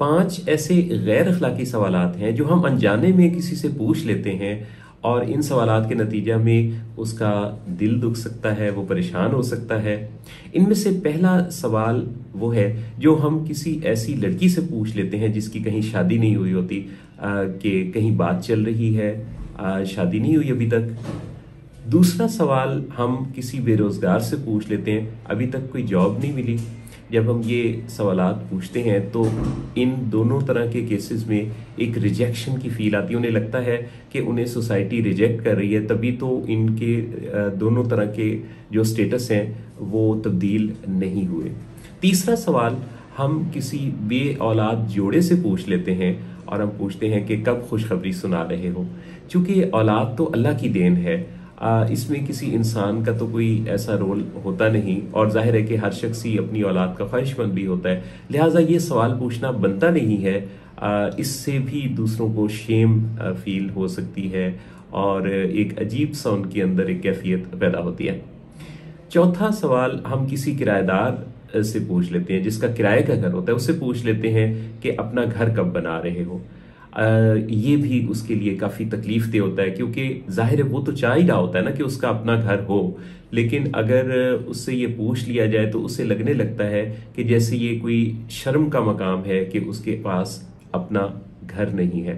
5 ऐसे गैर अखलाकी सवालात हैं जो हम अनजाने में किसी से पूछ लेते हैं और इन सवालात के नतीजा में उसका दिल दुख सकता है, वो परेशान हो सकता है। इनमें से पहला सवाल वो है जो हम किसी ऐसी लड़की से पूछ लेते हैं जिसकी कहीं शादी नहीं हुई होती, कि कहीं बात चल रही है, शादी नहीं हुई अभी तक। दूसरा सवाल हम किसी बेरोजगार से पूछ लेते हैं, अभी तक कोई जॉब नहीं मिली। जब हम ये सवालात पूछते हैं तो इन दोनों तरह के केसेस में एक रिजेक्शन की फील आती है। उन्हें लगता है कि उन्हें सोसाइटी रिजेक्ट कर रही है, तभी तो इनके दोनों तरह के जो स्टेटस हैं वो तब्दील नहीं हुए। तीसरा सवाल हम किसी बे औलाद जोड़े से पूछ लेते हैं और हम पूछते हैं कि कब खुशखबरी सुना रहे हो। चूंकि औलाद तो अल्लाह की देन है, इसमें किसी इंसान का तो कोई ऐसा रोल होता नहीं, और जाहिर है कि हर शख्स ही अपनी औलाद का ख्वाहिशमंद भी होता है, लिहाजा ये सवाल पूछना बनता नहीं है। इससे भी दूसरों को शेम फील हो सकती है और एक अजीब सा उनके अंदर एक कैफियत पैदा होती है। चौथा सवाल हम किसी किराएदार से पूछ लेते हैं जिसका किराए का घर होता है, उससे पूछ लेते हैं कि अपना घर कब बना रहे हो। ये भी उसके लिए काफ़ी तकलीफ दे होता है, क्योंकि जाहिर है वो तो चाह ही रहा होता है ना कि उसका अपना घर हो, लेकिन अगर उससे ये पूछ लिया जाए तो उसे लगने लगता है कि जैसे ये कोई शर्म का मकाम है कि उसके पास अपना घर नहीं है।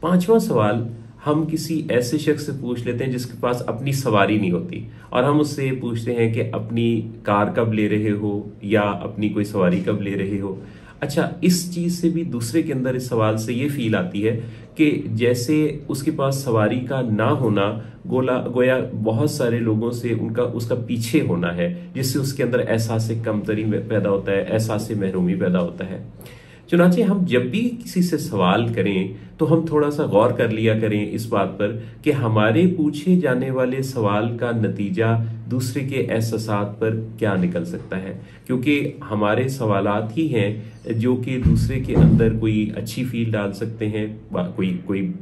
पांचवा सवाल हम किसी ऐसे शख्स से पूछ लेते हैं जिसके पास अपनी सवारी नहीं होती, और हम उससे पूछते हैं कि अपनी कार कब ले रहे हो या अपनी कोई सवारी कब ले रहे हो। अच्छा, इस चीज से भी दूसरे के अंदर इस सवाल से ये फील आती है कि जैसे उसके पास सवारी का ना होना गोया बहुत सारे लोगों से उसका पीछे होना है, जिससे उसके अंदर एहसास कमतरी पैदा होता है, एहसास महरूमी पैदा होता है। चुनाचे हम जब भी किसी से सवाल करें तो हम थोड़ा सा गौर कर लिया करें इस बात पर कि हमारे पूछे जाने वाले सवाल का नतीजा दूसरे के एहसासात पर क्या निकल सकता है, क्योंकि हमारे सवालात ही हैं जो कि दूसरे के अंदर कोई अच्छी फील डाल सकते हैं। कोई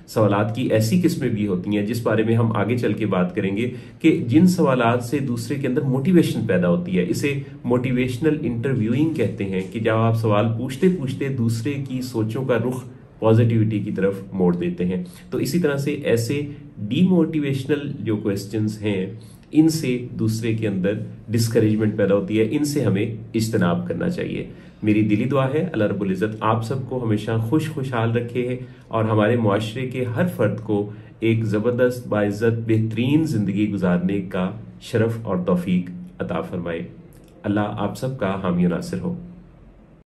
सवालात की ऐसी किस्में भी होती हैं जिस बारे में हम आगे चल के बात करेंगे कि जिन सवालात से दूसरे के अंदर मोटिवेशन पैदा होती है। इसे मोटिवेशनल इंटरव्यूइंग कहते हैं कि जब आप सवाल पूछते पूछते दूसरे की सोचों का रुख पॉजिटिविटी की तरफ मोड़ देते हैं। तो इसी तरह से ऐसे डीमोटिवेशनल जो क्वेश्चंस हैं, इनसे दूसरे के अंदर डिस्करेजमेंट पैदा होती है, इनसे हमें इज्तनाब करना चाहिए। मेरी दिली दुआ है अल्लाह रब्बुल इज़्ज़त आप सबको हमेशा खुशहाल रखे और हमारे मुआशरे के हर फर्द को एक ज़बरदस्त बाइज़्ज़त बेहतरीन ज़िंदगी गुजारने का शरफ और तौफीक अता फरमाए। अल्लाह आप सबका हामी नासिर हो।